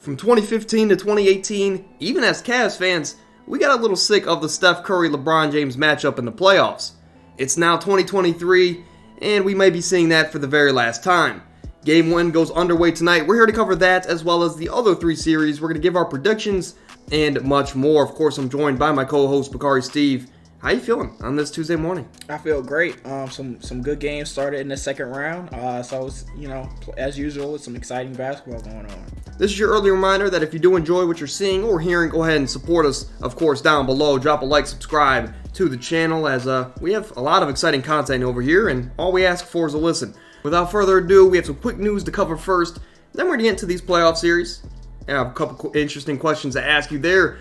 From 2015 to 2018, even as Cavs fans, we got a little sick of the Steph Curry-LeBron James matchup in the playoffs. It's now 2023, and we may be seeing that for the very last time. Game 1 goes underway tonight. We're here to cover that as well as the other three series. We're going to give our predictions and much more. Of course, I'm joined by my co-host, Bakari Steve. How you feeling on this Tuesday morning? I feel great. Some good games started in the second round. So it's, as usual, with some exciting basketball going on. This is your early reminder that if you do enjoy what you're seeing or hearing, go ahead and support us, of course, down below. Drop a like, subscribe to the channel as we have a lot of exciting content over here, and all we ask for is a listen. Without further ado, we have some quick news to cover first. Then we're going to get into these playoff series. I have a couple interesting questions to ask you there.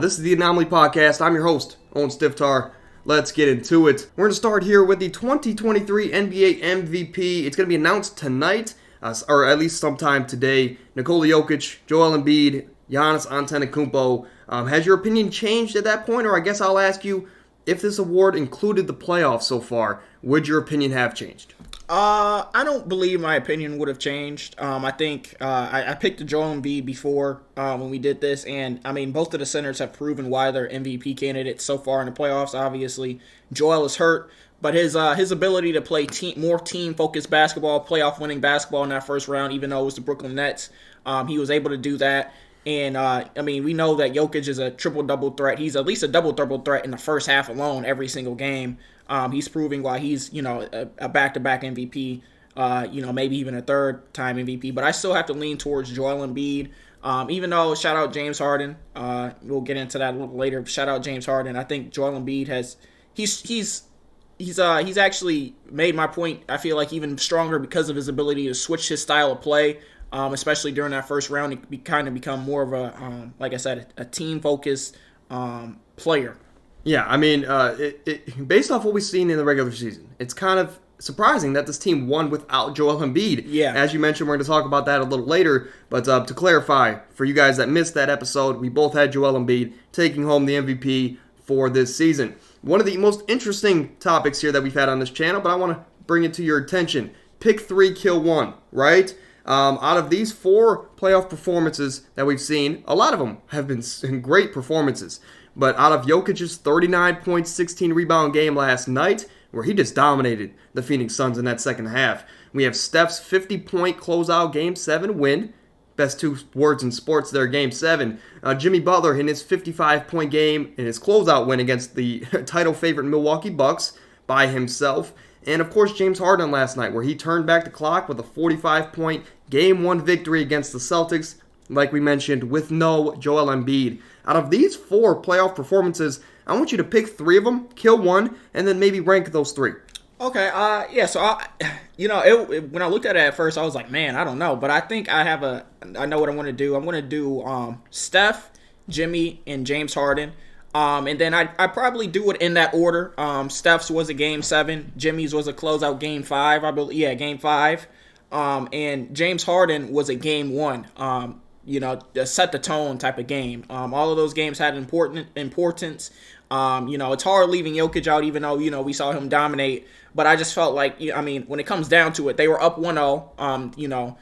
This is the Anomaly Podcast. I'm your host, Owen Stiftar. Let's get into it. We're going to start here with the 2023 NBA MVP. It's going to be announced tonight, or at least sometime today. Nikola Jokic, Joel Embiid, Giannis Antetokounmpo. Has your opinion changed at that point? Or I guess I'll ask you, if this award included the playoffs so far, would your opinion have changed? I don't believe my opinion would have changed. I think I picked the Joel Embiid before when we did this, and I mean both of the centers have proven why they're MVP candidates so far in the playoffs. Obviously, Joel is hurt, but his ability to play more team-focused basketball, playoff-winning basketball in that first round, even though it was the Brooklyn Nets, he was able to do that. And, we know that Jokic is a triple-double threat. He's at least a double-double threat in the first half alone every single game. He's proving why he's, a back-to-back MVP, maybe even a third-time MVP. But I still have to lean towards Joel Embiid. Even though, shout-out James Harden. We'll get into that a little later. Shout-out James Harden. I think Joel Embiid he's actually made my point, I feel like, even stronger because of his ability to switch his style of play. Especially during that first round, he kind of become more of a, like I said, a team-focused player. Yeah, based off what we've seen in the regular season, it's kind of surprising that this team won without Joel Embiid. Yeah. As you mentioned, we're going to talk about that a little later. But to clarify, for you guys that missed that episode, we both had Joel Embiid taking home the MVP for this season. One of the most interesting topics here that we've had on this channel, but I want to bring it to your attention. Pick 3, kill 1, right? Out of these 4 playoff performances that we've seen, a lot of them have been great performances. But out of Jokic's 39-point, 16-rebound game last night, where he just dominated the Phoenix Suns in that second half, we have Steph's 50-point closeout Game 7 win. Best 2 words in sports there, Game 7. Jimmy Butler in his 55-point game in his closeout win against the title favorite Milwaukee Bucks by himself. And, of course, James Harden last night, where he turned back the clock with a 45-point Game 1 victory against the Celtics, like we mentioned, with no Joel Embiid. Out of these 4 playoff performances, I want you to pick 3 of them, kill 1, and then maybe rank those 3. Okay, so when I looked at it at first, I was like, man, I don't know. But I think I know what I want to do. I'm going to do Steph, Jimmy, and James Harden. And then I probably do it in that order. Steph's was a Game 7. Jimmy's was a closeout Game 5. I believe, Game 5. And James Harden was a Game 1. A set the tone type of game. All of those games had importance. It's hard leaving Jokic out, even though, we saw him dominate. But I just felt like, when it comes down to it, they were up 1-0.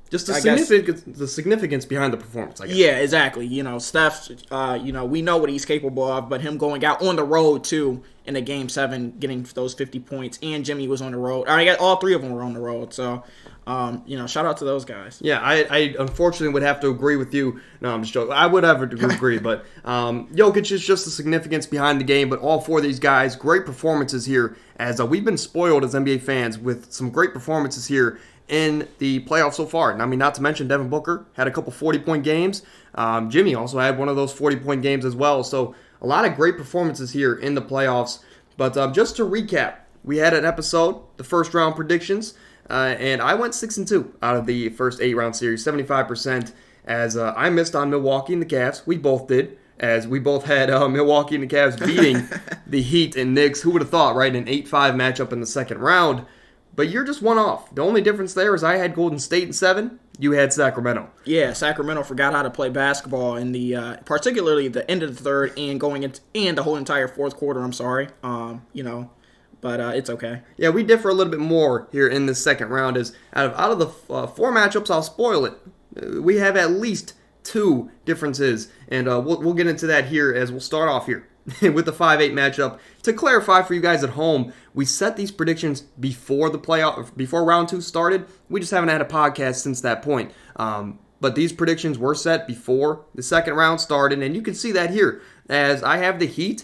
Just the significance behind the performance, I guess. Yeah, exactly. Steph, we know what he's capable of, but him going out on the road, too, in a Game 7, getting those 50 points, and Jimmy was on the road. I guess all 3 of them were on the road, so, shout out to those guys. Yeah, I unfortunately would have to agree with you. No, I'm just joking. I would have to agree, but Jokic is just the significance behind the game, but all 4 of these guys, great performances here, as we've been spoiled as NBA fans with some great performances here in the playoffs so far. And not to mention Devin Booker had a couple 40-point games. Jimmy also had one of those 40-point games as well. So a lot of great performances here in the playoffs. But just to recap, we had an episode, the first round predictions, and I went 6-2 out of the first 8-round series, 75%, as I missed on Milwaukee and the Cavs. We both did, as we both had Milwaukee and the Cavs beating the Heat and Knicks. Who would have thought, right? An 8-5 matchup in the second round. But you're just one off. The only difference there is I had Golden State in 7. You had Sacramento. Yeah, Sacramento forgot how to play basketball in the, particularly the end of the third and and the whole entire fourth quarter. I'm sorry. But it's okay. Yeah, we differ a little bit more here in the second round. Is out of the 4 matchups, I'll spoil it We have at least two differences, and we'll get into that here as we'll start off here with the 5-8 matchup. To clarify for you guys at home, we set these predictions before the playoff, before round 2 started. We just haven't had a podcast since that point. But these predictions were set before the second round started, and you can see that here, as I have the Heat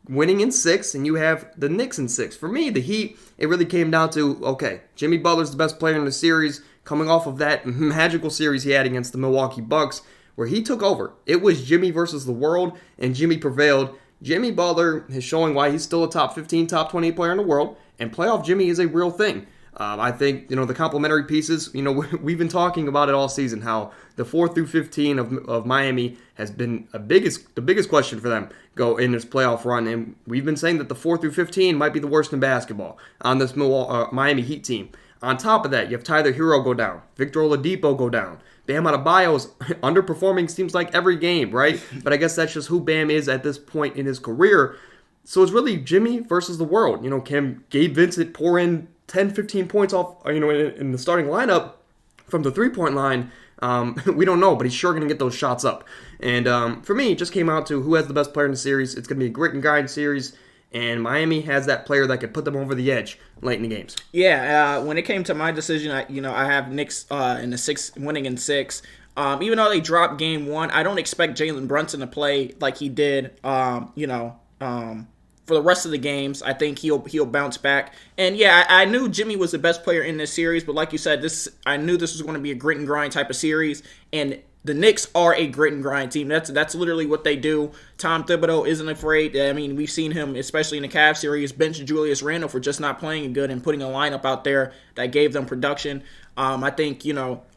winning in 6, and you have the Knicks in 6. For me, the Heat, it really came down to, okay, Jimmy Butler's the best player in the series, coming off of that magical series he had against the Milwaukee Bucks, where he took over. It was Jimmy versus the world, and Jimmy prevailed. Jimmy Butler is showing why he's still a top 15, top 20 player in the world, and playoff Jimmy is a real thing. I think, the complementary pieces, we've been talking about it all season, how the 4 through 15 of Miami has been the biggest question for them go in this playoff run. And we've been saying that the 4 through 15 might be the worst in basketball on this Miami Heat team. On top of that, you have Tyler Hero go down, Victor Oladipo go down. Bam Adebayo's underperforming seems like every game, right? But I guess that's just who Bam is at this point in his career. So it's really Jimmy versus the world. Can Gabe Vincent pour in 10, 15 points off, in the starting lineup from the three-point line? We don't know, but he's sure going to get those shots up. And for me, it just came out to who has the best player in the series. It's going to be a grit and grind series, and Miami has that player that could put them over the edge late in the games. Yeah, when it came to my decision, I have Knicks in the 6, winning in 6. Even though they dropped game 1, I don't expect Jalen Brunson to play like he did, for the rest of the games. I think he'll bounce back. And yeah, I knew Jimmy was the best player in this series, but like you said, I knew this was going to be a grit and grind type of series, and the Knicks are a grit and grind team. That's literally what they do. Tom Thibodeau isn't afraid. I mean, we've seen him, especially in the Cavs series, bench Julius Randle for just not playing good and putting a lineup out there that gave them production. I think,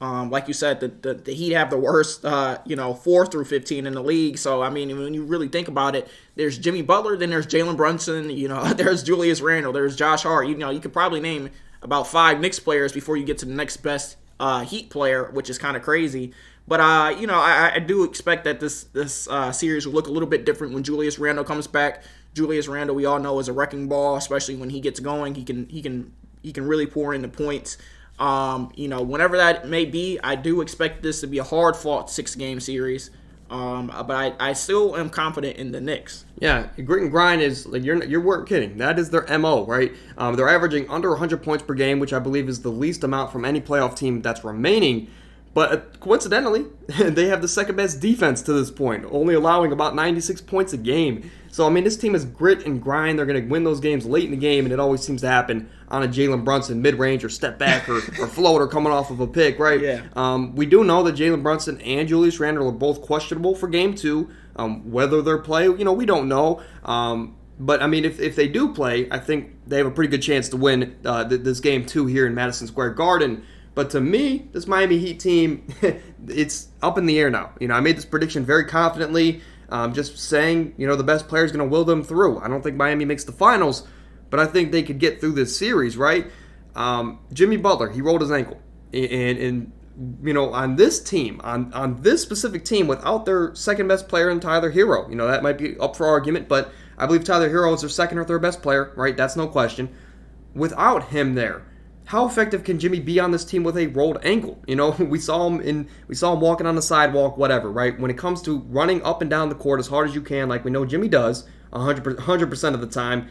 like you said, the Heat have the worst, 4 through 15 in the league. So, I mean, when you really think about it, there's Jimmy Butler, then there's Jalen Brunson, there's Julius Randle, there's Josh Hart. You could probably name about 5 Knicks players before you get to the next best Heat player, which is kind of crazy. But, I do expect that this series will look a little bit different when Julius Randle comes back. Julius Randle, we all know, is a wrecking ball, especially when he gets going. He can really pour in the points. Whenever that may be, I do expect this to be a hard-fought 6-game series. But I still am confident in the Knicks. Yeah, grit and grind is, like, you weren't kidding. That is their MO, right? They're averaging under 100 points per game, which I believe is the least amount from any playoff team that's remaining. But coincidentally, they have the second best defense to this point, only allowing about 96 points a game. So, I mean, this team is grit and grind. They're going to win those games late in the game, and it always seems to happen on a Jalen Brunson mid-range or step back or floater coming off of a pick, right? Yeah. We do know that Jalen Brunson and Julius Randle are both questionable for Game 2. Whether they're play, we don't know. But, I mean, if they do play, I think they have a pretty good chance to win this Game 2 here in Madison Square Garden. But to me, this Miami Heat team, it's up in the air now. I made this prediction very confidently, just saying, the best player is going to will them through. I don't think Miami makes the finals, but I think they could get through this series, right? Jimmy Butler, he rolled his ankle. And on this team, on this specific team, without their second best player in Tyler Hero, that might be up for argument, but I believe Tyler Hero is their second or third best player, right? That's no question. Without him there, how effective can Jimmy be on this team with a rolled ankle? We saw him walking on the sidewalk, whatever, right? When it comes to running up and down the court as hard as you can, like we know Jimmy does 100% of the time,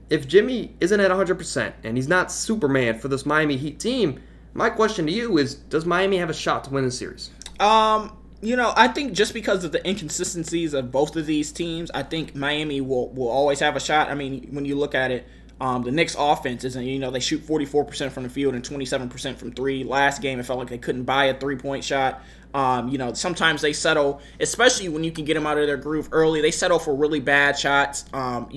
if Jimmy isn't at 100% and he's not Superman for this Miami Heat team, my question to you is, does Miami have a shot to win the series? I think just because of the inconsistencies of both of these teams, I think Miami will always have a shot. I mean, when you look at it, the Knicks offense isn't, they shoot 44% from the field and 27% from 3. Last game, it felt like they couldn't buy a 3-point shot. Sometimes they settle, especially when you can get them out of their groove early, they settle for really bad shots, out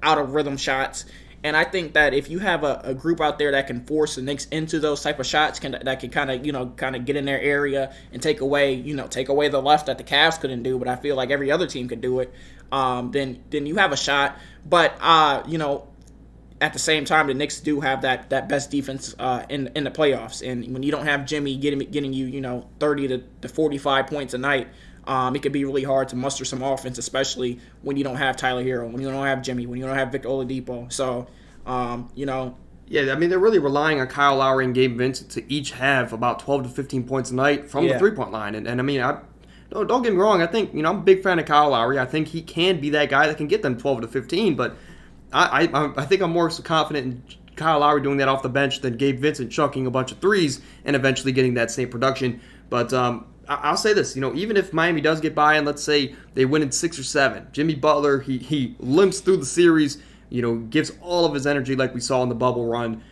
of rhythm shots. And I think that if you have a group out there that can force the Knicks into those type of shots, that can kind of get in their area and take away the left that the Cavs couldn't do, but I feel like every other team could do it, then you have a shot. But, at the same time, the Knicks do have that best defense in the playoffs. And when you don't have Jimmy getting you 30 to 45 points a night, it could be really hard to muster some offense, especially when you don't have Tyler Hero, when you don't have Jimmy, when you don't have Victor Oladipo. So, Yeah, I mean, they're really relying on Kyle Lowry and Gabe Vincent to each have about 12 to 15 points a night from the three-point line. And I mean, don't get me wrong. I think, I'm a big fan of Kyle Lowry. I think he can be that guy that can get them 12 to 15. But I think I'm more confident in Kyle Lowry doing that off the bench than Gabe Vincent chucking a bunch of threes and eventually getting that same production. But I'll say this, even if Miami does get by and let's say they win in 6 or 7, Jimmy Butler, he limps through the series, gives all of his energy like we saw in the bubble run.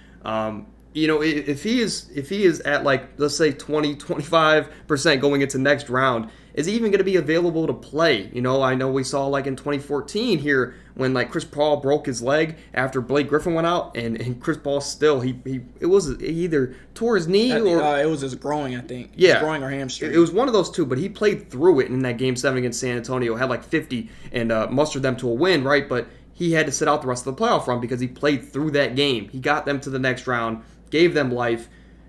If he is at like, let's say 20-25% going into next round, is he even going to be available to play? I know we saw like in 2014 here when like Chris Paul broke his leg after Blake Griffin went out, and Chris Paul still he either tore his knee or it was his groin, I think. Yeah, his groin or hamstring. It was one of those two, but he played through it in that Game 7 against San Antonio, had like 50 and mustered them to a win, right? But he had to sit out the rest of the playoff run because he played through that game. He got them to the next round, gave them life.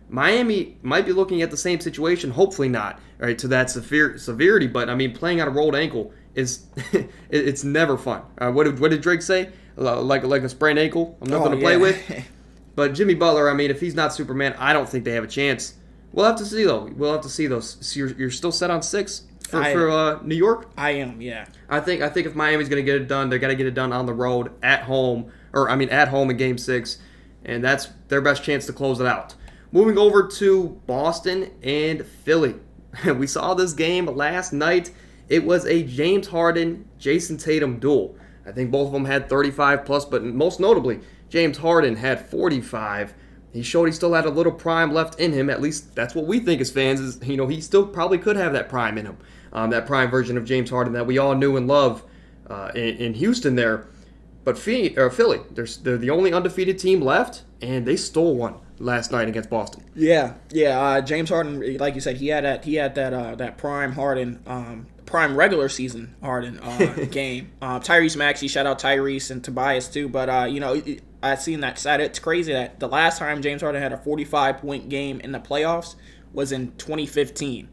Miami might be looking at the same situation, hopefully not, right, to that severity. But I mean, playing on a rolled ankle is it's never fun. What did Drake say? Like a sprained ankle, I'm nothing to play with. But Jimmy Butler, I mean, if he's not Superman, I don't think they have a chance. We'll have to see though. We'll have to see those. So you're still set on 6 for New York? I am, yeah. I think if Miami's going to get it done, they're going to get it done on the road at home in Game 6, and that's their best chance to close it out. Moving over to Boston and Philly. We saw this game last night. It was a James Harden, Jason Tatum duel. I think both of them had 35 plus, but most notably, James Harden had 45. He showed he still had a little prime left in him. At least that's what we think as fans. Is he still probably could have that prime in him, that prime version of James Harden that we all knew and loved in Houston there. But Philly, they're the only undefeated team left, and they stole one last night against Boston. Yeah. James Harden, like you said, he had that prime Harden, prime regular season Harden game. Tyrese Maxey, shout out Tyrese and Tobias too. But I seen that stat. It's crazy that the last time James Harden had a 45-point game in the playoffs was in 2015.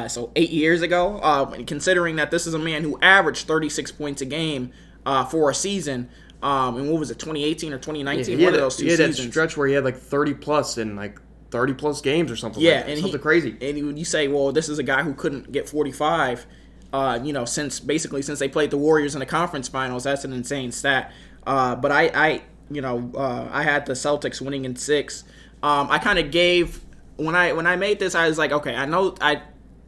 So 8 years ago. Considering that this is a man who averaged 36 points a game for a season. And what was it, 2018 or 2019? One of those two seasons. He had that stretch where he had like 30 plus in like 30 plus games or something. Yeah, like that. Something crazy. And you say, well, this is a guy who couldn't get 45. Since they played the Warriors in the conference finals. That's an insane stat. But I had the Celtics winning in 6. I kind of gave when I made this, I was like, okay, I know I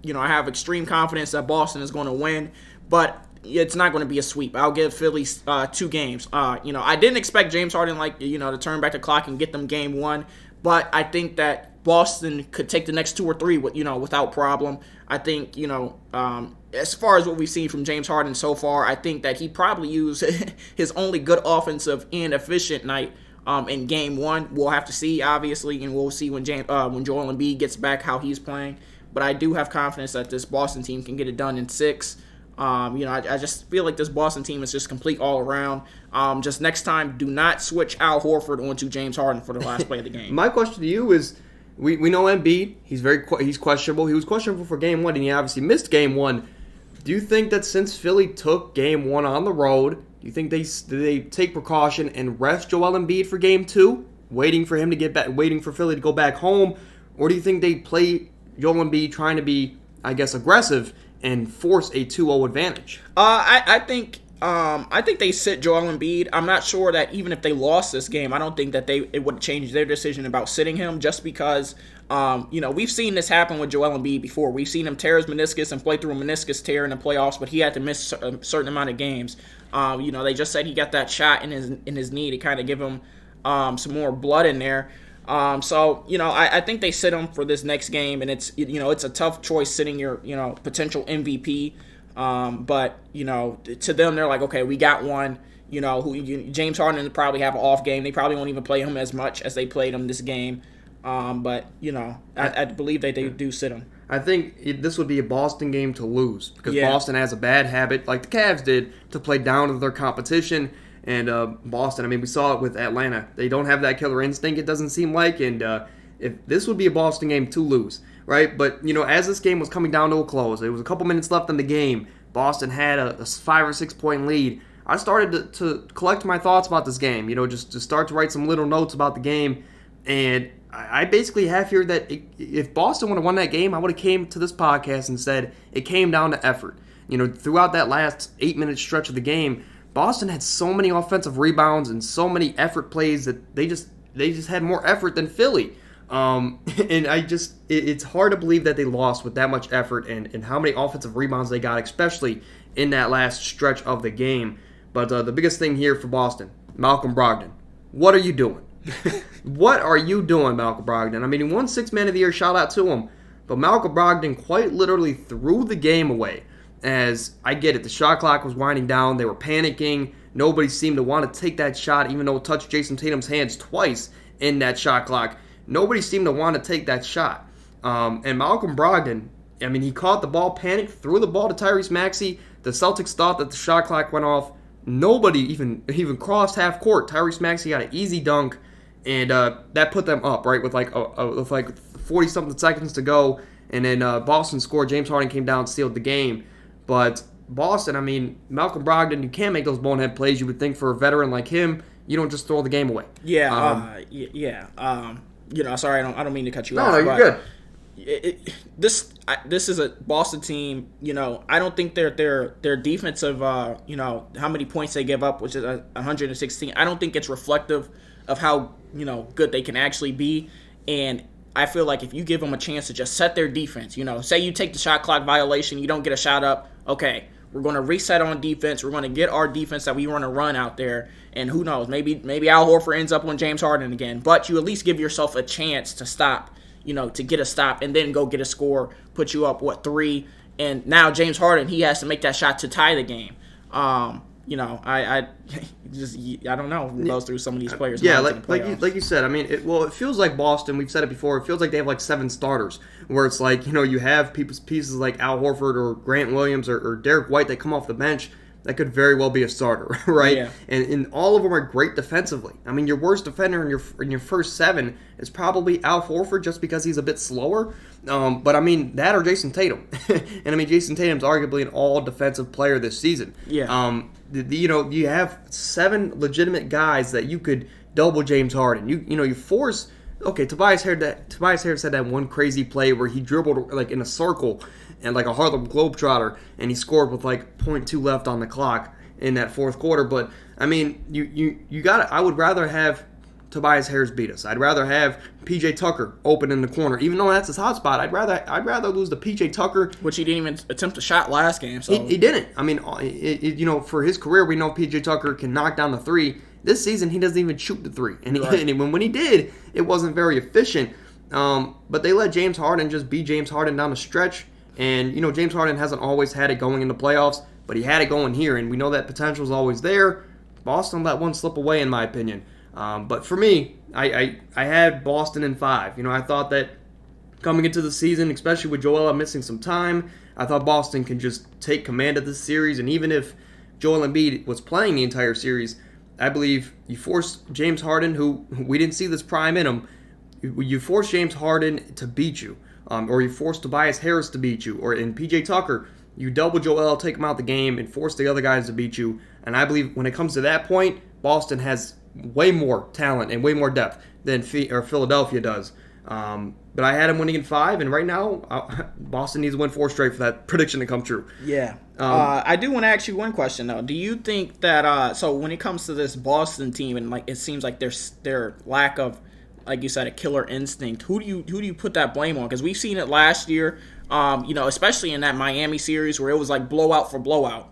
have extreme confidence that Boston is going to win, but it's not going to be a sweep. I'll give Philly 2 games. I didn't expect James Harden to turn back the clock and get them game 1, but I think that Boston could take the next 2 or 3 without problem. I think as far as what we've seen from James Harden so far, I think that he probably used his only good offensive and efficient night in game 1. We'll have to see, obviously, and we'll see when Joel Embiid gets back how he's playing. But I do have confidence that this Boston team can get it done in 6. I just feel like this Boston team is just complete all around. Just next time, do not switch Al Horford onto James Harden for the last play of the game. My question to you is, we know Embiid. He's questionable. He was questionable for game 1, and he obviously missed game 1. Do you think that since Philly took game 1 on the road, do you think they take precaution and rest Joel Embiid for game 2, waiting for him to get back, waiting for Philly to go back home, or do you think they play Joel Embiid trying to be, I guess, aggressive and force a 2-0 advantage? I think they sit Joel Embiid. I'm not sure that even if they lost this game, I don't think that it would change their decision about sitting him, just because we've seen this happen with Joel Embiid before. We've seen him tear his meniscus and play through a meniscus tear in the playoffs, but he had to miss a certain amount of games. They just said he got that shot in his knee to kind of give him some more blood in there. I think they sit him for this next game, and it's a tough choice sitting your potential MVP. But to them, they're like, okay, we got one. James Harden will probably have an off game. They probably won't even play him as much as they played him this game. I believe that they do sit him. I think this would be a Boston game to lose because Boston has a bad habit, like the Cavs did, to play down to their competition. And Boston, we saw it with Atlanta. They don't have that killer instinct, it doesn't seem like. And if this would be a Boston game to lose, right? But, as this game was coming down to a close, there was a couple minutes left in the game. Boston had a 5 or 6 point lead. I started to collect my thoughts about this game. Just start to write some little notes about the game, and I basically have here that if Boston would have won that game, I would have came to this podcast and said it came down to effort. Throughout that last 8-minute stretch of the game, Boston had so many offensive rebounds and so many effort plays that they just had more effort than Philly. And it's hard to believe that they lost with that much effort and how many offensive rebounds they got, especially in that last stretch of the game. But the biggest thing here for Boston, Malcolm Brogdon. What are you doing? What are you doing, Malcolm Brogdon? I mean, he won Sixth Man of the Year, shout out to him. But Malcolm Brogdon quite literally threw the game away. As I get it, the shot clock was winding down. They were panicking. Nobody seemed to want to take that shot, even though it touched Jason Tatum's hands twice in that shot clock. Nobody seemed to want to take that shot. And Malcolm Brogdon, I mean, he caught the ball, panicked, threw the ball to Tyrese Maxey. The Celtics thought that the shot clock went off. Nobody even crossed half court. Tyrese Maxey got an easy dunk, and that put them up, right, with like 40-something seconds to go. And then Boston scored. James Harden came down and sealed the game. But Boston, I mean, Malcolm Brogdon, you can't make those bonehead plays. You would think for a veteran like him, you don't just throw the game away. Sorry, I don't mean to cut you off. No, you're good. This is a Boston team. I don't think their defensive. How many points they give up, which is 116. I don't think it's reflective of how good they can actually be. And I feel like if you give them a chance to just set their defense, say you take the shot clock violation, you don't get a shot up. Okay, we're going to reset on defense. We're going to get our defense that we want to run out there. And who knows, maybe Al Horford ends up on James Harden again. But you at least give yourself a chance to stop, to get a stop and then go get a score, put you up, 3. And now James Harden, he has to make that shot to tie the game. I don't know who goes through some of these players. Yeah, like you said, I mean, it feels like Boston, we've said it before, it feels like they have like 7 starters, where it's like, you have pieces like Al Horford or Grant Williams or Derek White that come off the bench that could very well be a starter, right? Yeah. And all of them are great defensively. I mean, your worst defender in your first 7 is probably Al Horford just because he's a bit slower. But I mean, that or Jason Tatum. And I mean, Jason Tatum's arguably an all-defensive player this season. Yeah. You have 7 legitimate guys that you could double James Harden. You force. Okay, Tobias Harris had that one crazy play where he dribbled like in a circle and like a Harlem Globetrotter, and he scored with like 0.2 left on the clock in that fourth quarter. But I mean, you got I would rather have Tobias Harris beat us. I'd rather have PJ Tucker open in the corner, even though that's his hot spot. I'd rather lose to PJ Tucker, which he didn't even attempt a shot last game. So he didn't. I mean, for his career, we know PJ Tucker can knock down the 3. This season, he doesn't even shoot the 3, and when he did, it wasn't very efficient. But they let James Harden just be James Harden down the stretch. And, James Harden hasn't always had it going in the playoffs, but he had it going here, and we know that potential is always there. Boston let one slip away, in my opinion. But for me, I had Boston in 5. I thought that coming into the season, especially with Joel missing some time, I thought Boston can just take command of this series. And even if Joel Embiid was playing the entire series, I believe you force James Harden, who we didn't see this prime in him, you force James Harden to beat you. Or you force Tobias Harris to beat you, or in PJ Tucker, you double Joel, take him out the game, and force the other guys to beat you. And I believe when it comes to that point, Boston has way more talent and way more depth than Philadelphia does. But I had him winning in 5, and right now, Boston needs to win 4 straight for that prediction to come true. Yeah. I do want to ask you one question, though. Do you think that, so when it comes to this Boston team, and like it seems like their lack of, like you said, a killer instinct, who do you put that blame on? Because we've seen it last year, especially in that Miami series where it was like blowout for blowout,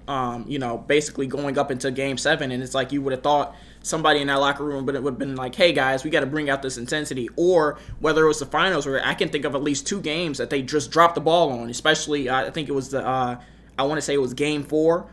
basically going up into Game 7, and it's like you would have thought somebody in that locker room would have been like, hey, guys, we got to bring out this intensity. Or whether it was the finals where I can think of at least 2 games that they just dropped the ball on, especially I think it was I want to say it was Game 4.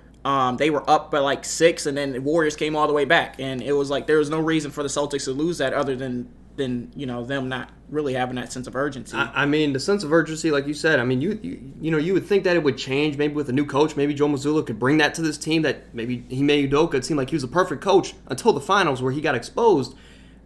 They were up by like 6, and then the Warriors came all the way back. And it was like there was no reason for the Celtics to lose that other than them not really having that sense of urgency. I mean, the sense of urgency, like you said, I mean, you would think that it would change maybe with a new coach. Maybe Joe Mazzulla could bring that to this team, that maybe Ime Udoka, it seemed like he was a perfect coach until the finals where he got exposed.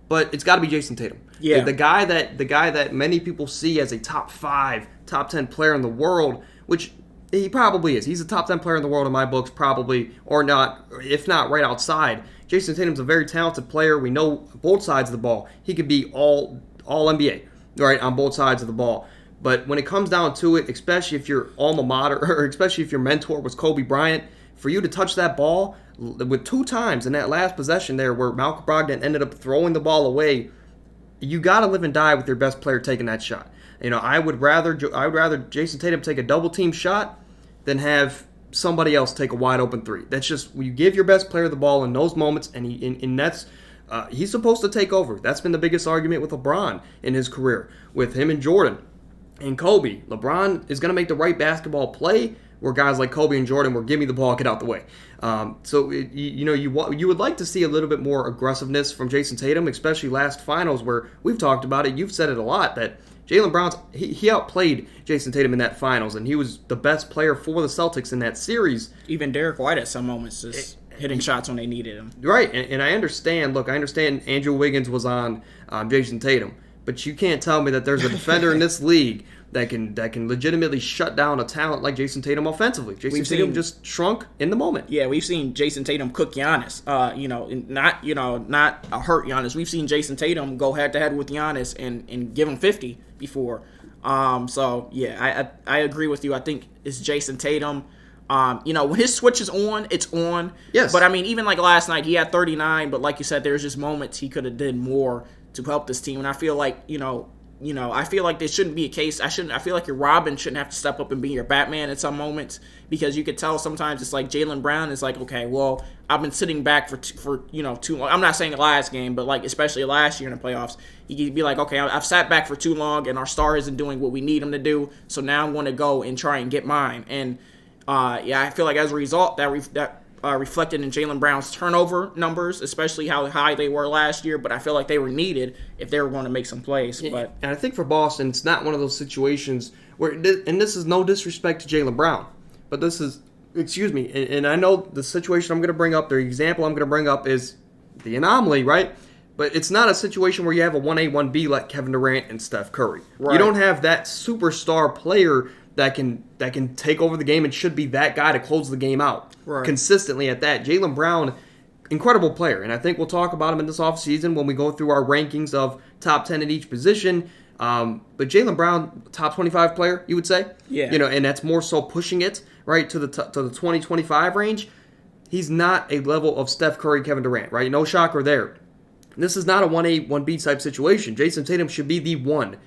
But it's got to be Jason Tatum. Yeah. The guy that many people see as a top 5, top 10 player in the world, which He probably is. He's a top 10 player in the world in my books, probably, or not, if not right outside. Jason Tatum's a very talented player. We know both sides of the ball. He could be all NBA, right, on both sides of the ball. But when it comes down to it, especially if your alma mater, or especially if your mentor was Kobe Bryant, for you to touch that ball with 2 times in that last possession there where Malcolm Brogdon ended up throwing the ball away, you got to live and die with your best player taking that shot. I would rather Jason Tatum take a double team shot than have somebody else take a wide open 3. That's just, you give your best player the ball in those moments, and he's supposed to take over. That's been the biggest argument with LeBron in his career, with him and Jordan and Kobe. LeBron is going to make the right basketball play, where guys like Kobe and Jordan were, give me the ball, get out the way. You would like to see a little bit more aggressiveness from Jason Tatum, especially last finals, where we've talked about it. You've said it a lot that Jaylen Brown's he outplayed Jason Tatum in that finals, and he was the best player for the Celtics in that series. Even Derek White at some moments just hitting shots when they needed him. Right, and I understand. Look, I understand Andrew Wiggins was on Jason Tatum, but you can't tell me that there's a defender in this league that can legitimately shut down a talent like Jason Tatum offensively. Jason Tatum just shrunk in the moment. Yeah, we've seen Jason Tatum cook Giannis. Not hurt Giannis. We've seen Jason Tatum go head to head with Giannis and give him 50 before. I agree with you. I think it's Jason Tatum. When his switch is on, it's on. Yes. But I mean, even like last night, he had 39. But like you said, there's just moments he could have did more to help this team. And I feel like I feel like there shouldn't be a case. I feel like your Robin shouldn't have to step up and be your Batman at some moments, because you could tell sometimes it's like Jaylen Brown is like, okay, well, I've been sitting back for too long. I'm not saying the last game, but like especially last year in the playoffs, he could be like, okay, I've sat back for too long and our star isn't doing what we need him to do, so now I want to go and try and get mine. And I feel like as a result that reflected in Jaylen Brown's turnover numbers, especially how high they were last year. But I feel like they were needed if they were going to make some plays. And I think for Boston, it's not one of those situations where, and this is no disrespect to Jaylen Brown, but this is, and I know the situation I'm going to bring up, the example I'm going to bring up is the anomaly, right? But it's not a situation where you have a 1A, 1B like Kevin Durant and Steph Curry. Right. You don't have that superstar player that can take over the game and should be that guy to close the game out consistently at that. Jaylen Brown, incredible player, and I think we'll talk about him in this offseason when we go through our rankings of top 10 at each position. But Jaylen Brown, top 25 player, you would say? Yeah. And that's more so pushing it, right, to the 20-25 range. He's not a level of Steph Curry, Kevin Durant, right? No shocker there. This is not a 1A, 1B type situation. Jason Tatum should be the 1.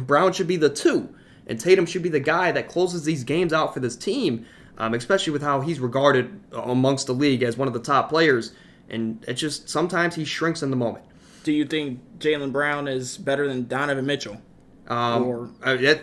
Brown should be the 2. And Tatum should be the guy that closes these games out for this team, especially with how he's regarded amongst the league as one of the top players. And it's just sometimes he shrinks in the moment. Do you think Jaylen Brown is better than Donovan Mitchell? And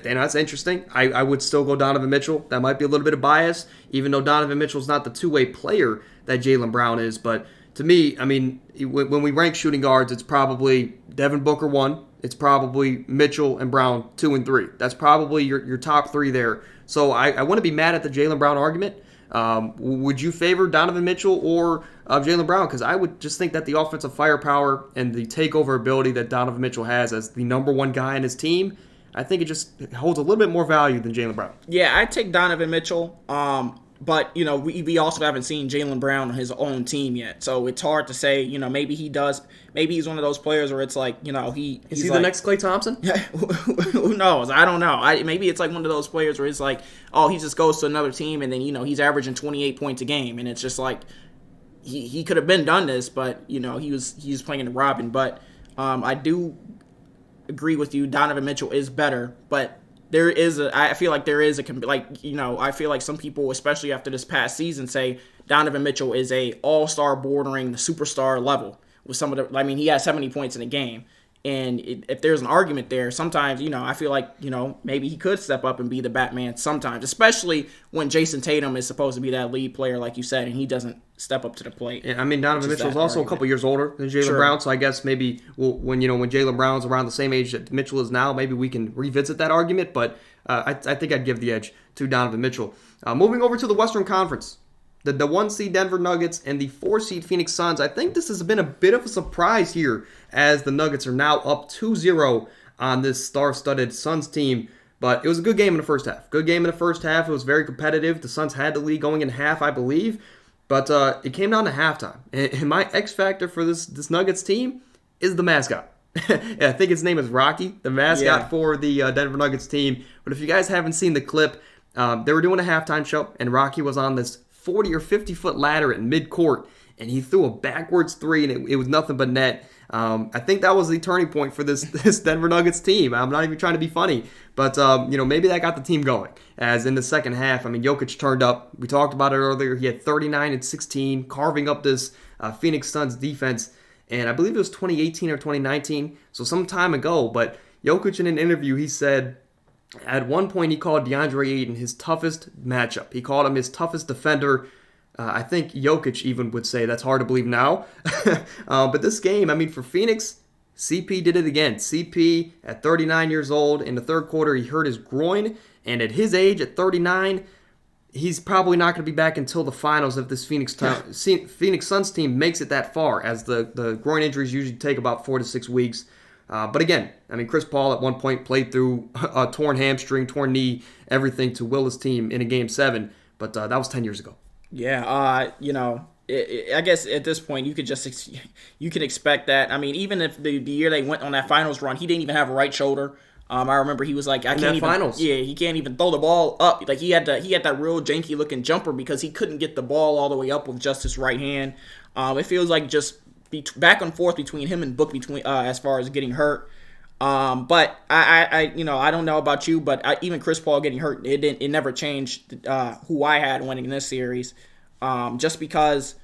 that's interesting. I would still go Donovan Mitchell. That might be a little bit of bias, even though Donovan Mitchell's not the two-way player that Jaylen Brown is. But to me, I mean, when we rank shooting guards, it's probably Devin Booker 1. It's probably Mitchell and Brown 2 and 3. That's probably your top 3 there. So I want to be mad at the Jaylen Brown argument. Would you favor Donovan Mitchell or Jaylen Brown? Because I would just think that the offensive firepower and the takeover ability that Donovan Mitchell has as the number 1 guy in his team, I think it just holds a little bit more value than Jaylen Brown. Yeah, I'd take Donovan Mitchell. But, we also haven't seen Jaylen Brown on his own team yet. So it's hard to say, maybe he does. Maybe he's one of those players where it's like, Is he the next Klay Thompson? Who knows? I don't know. Maybe it's like one of those players where it's like, he just goes to another team and then, he's averaging 28 points a game. And it's just like, he could have done this, but, he was playing the Robin. But I do agree with you. Donovan Mitchell is better, but I feel like I feel like some people, especially after this past season, say Donovan Mitchell is a all-star bordering the superstar level with some of the, he has 70 points in a game. And if there's an argument there, sometimes, I feel like, maybe he could step up and be the Batman sometimes, especially when Jason Tatum is supposed to be that lead player, like you said, and he doesn't step up to the plate. Yeah, Donovan Mitchell is also a couple years older than Jaylen Brown, so I guess maybe when Jaylen Brown's around the same age that Mitchell is now, maybe we can revisit that argument, but I think I'd give the edge to Donovan Mitchell. Moving over to the Western Conference, the 1 seed Denver Nuggets and the 4 seed Phoenix Suns. I think this has been a bit of a surprise here as the Nuggets are now up 2-0 on this star-studded Suns team. But it was a good game in the first half. Good game in the first half. It was very competitive. The Suns had the lead going in half, I believe. But it came down to halftime. And my X factor for this Nuggets team is the mascot. I think his name is Rocky, the mascot for the Denver Nuggets team. But if you guys haven't seen the clip, they were doing a halftime show, and Rocky was on this 40 or 50-foot ladder at midcourt, and he threw a backwards three, and it was nothing but net. I think that was the turning point for this Denver Nuggets team. I'm not even trying to be funny, but maybe that got the team going. As in the second half, Jokic turned up. We talked about it earlier. He had 39 and 16, carving up this Phoenix Suns defense. And I believe it was 2018 or 2019, so some time ago. But Jokic in an interview, he said at one point he called DeAndre Ayton his toughest matchup. He called him his toughest defender. I think Jokic even would say that's hard to believe now. But this game, for Phoenix, CP did it again. CP at 39 years old in the third quarter, he hurt his groin. And at his age, at 39, he's probably not going to be back until the finals if this Phoenix Suns team makes it that far, as the groin injuries usually take about 4 to 6 weeks. But again, Chris Paul at one point played through a torn hamstring, torn knee, everything to will his team in a Game 7. But that was 10 years ago. Yeah, I guess at this point you can expect that. Even if the year they went on that finals run, he didn't even have a right shoulder. I remember he was like, finals. Yeah, he can't even throw the ball up. Like he had that real janky looking jumper because he couldn't get the ball all the way up with just his right hand. It feels like just back and forth between him and Book as far as getting hurt. But I don't know about you, but even Chris Paul getting hurt, it never changed who I had winning this series. Just because,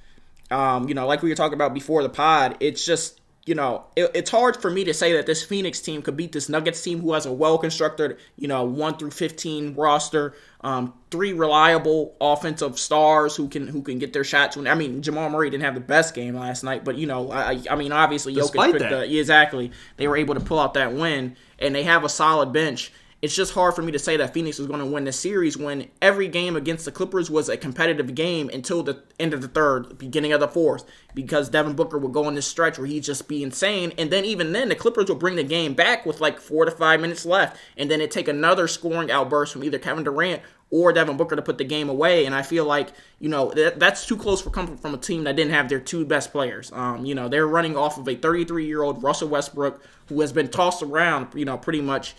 like we were talking about before the pod, it's just, it's hard for me to say that this Phoenix team could beat this Nuggets team who has a well-constructed, 1 through 15 roster, 3 reliable offensive stars who can get their shots. Jamal Murray didn't have the best game last night, but, obviously Jokic exactly. They were able to pull out that win, and they have a solid bench. It's just hard for me to say that Phoenix was going to win this series when every game against the Clippers was a competitive game until the end of the third, beginning of the fourth, because Devin Booker would go on this stretch where he'd just be insane. And then even then, the Clippers would bring the game back with like 4 to 5 minutes left. And then it'd take another scoring outburst from either Kevin Durant or Devin Booker to put the game away. And I feel like, that's too close for comfort from a team that didn't have their 2 best players. They're running off of a 33-year-old Russell Westbrook who has been tossed around, pretty much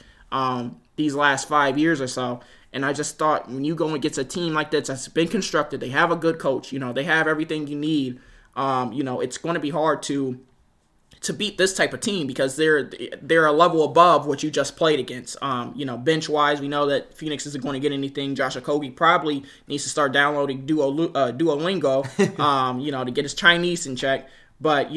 these last 5 years or so. And I just thought when you go against a team like this that's been constructed, they have a good coach, they have everything you need, it's going to be hard to beat this type of team because they're a level above what you just played against. Bench-wise, we know that Phoenix isn't going to get anything. Josh Okogie probably needs to start downloading Duolingo, to get his Chinese in check. But,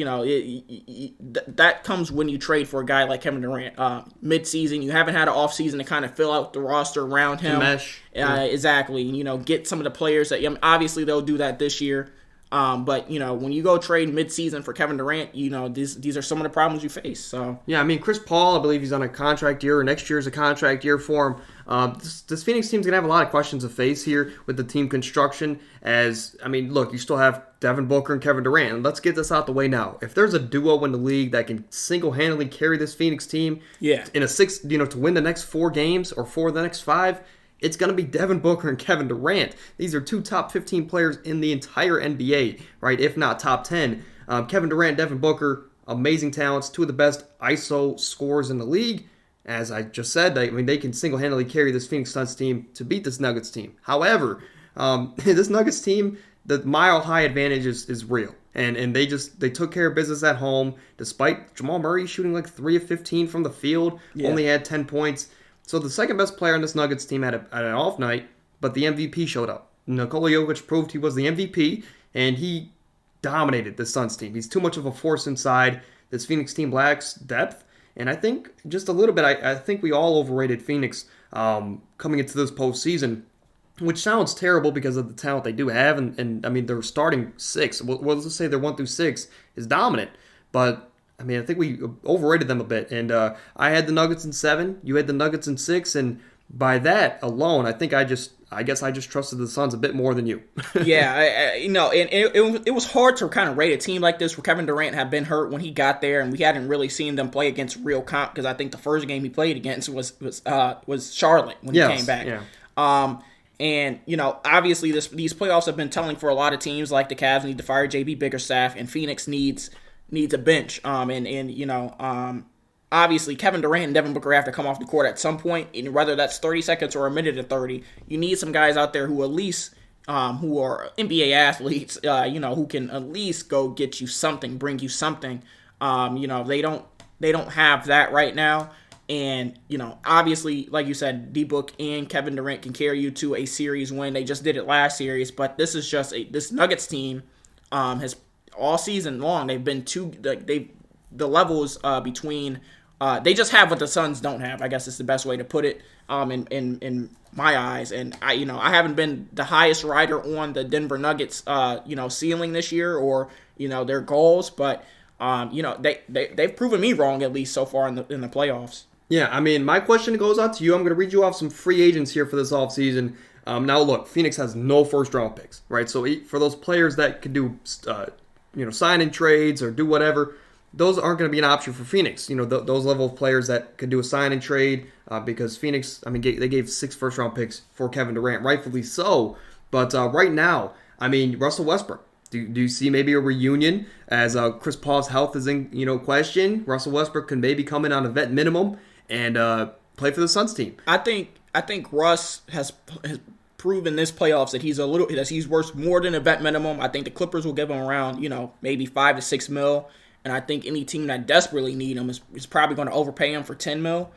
that comes when you trade for a guy like Kevin Durant. Mid-season, you haven't had an off-season to kind of fill out the roster around him. Mesh. Exactly. Get some of the players that, obviously they'll do that this year. But, when you go trade mid-season for Kevin Durant, these are some of the problems you face. So yeah, Chris Paul, I believe he's on a contract year, or next year is a contract year for him. This Phoenix team's going to have a lot of questions to face here with the team construction as, look, you still have Devin Booker and Kevin Durant. Let's get this out the way now. If there's a duo in the league that can single-handedly carry this Phoenix team in a 6, to win the next 4 games or 4 of the next 5, it's going to be Devin Booker and Kevin Durant. These are 2 top 15 players in the entire NBA, right? If not top 10. Kevin Durant, Devin Booker, amazing talents, 2 of the best ISO scorers in the league. As I just said, they can single-handedly carry this Phoenix Suns team to beat this Nuggets team. However, this Nuggets team, the mile-high advantage is real. And they took care of business at home, despite Jamal Murray shooting like 3 of 15 from the field, only had 10 points. So the second best player on this Nuggets team had an off night, but the MVP showed up. Nikola Jokic proved he was the MVP, and he dominated the Suns team. He's too much of a force inside. This Phoenix team lacks depth, and I think just a little bit, I think we all overrated Phoenix coming into this postseason, which sounds terrible because of the talent they do have, and their starting 6, well, let's just say their 1 through 6 is dominant, but I think we overrated them a bit, and I had the Nuggets in 7, you had the Nuggets in 6, and by that alone, I guess I just trusted the Suns a bit more than you. Yeah, and it was hard to kind of rate a team like this where Kevin Durant had been hurt when he got there, and we hadn't really seen them play against real comp because I think the first game he played against was Charlotte when he came back. Yeah. And obviously these playoffs have been telling for a lot of teams. Like the Cavs need to fire JB Bickerstaff, and Phoenix needs a bench. Obviously, Kevin Durant and Devin Booker have to come off the court at some point, and whether that's 30 seconds or a minute or 30, you need some guys out there who at least, who are NBA athletes, who can at least go get you something, bring you something. They don't have that right now, and obviously, like you said, D-Book and Kevin Durant can carry you to a series win. They just did it last series, but this is just this Nuggets team has all season long they've been the levels between. They just have what the Suns don't have. I guess is the best way to put it. In my eyes, and I haven't been the highest rider on the Denver Nuggets, ceiling this year or their goals, but they've proven me wrong at least so far in the playoffs. Yeah, I mean, my question goes out to you. I'm going to read you off some free agents here for this offseason. Now, look, Phoenix has no first-round picks, right? So for those players that could do, sign-in trades or do whatever, those aren't going to be an option for Phoenix. Those level of players that could do a sign-in trade because Phoenix, they gave 6 first-round picks for Kevin Durant, rightfully so. But right now, Russell Westbrook. Do you see maybe a reunion as Chris Paul's health is in question? Russell Westbrook can maybe come in on a vet minimum and play for the Suns team. I think Russ has proven this playoffs that he's worth more than a vet minimum. I think the Clippers will give him around maybe $5 to $6 million. And I think any team that desperately need him is probably going to overpay him for $10 million.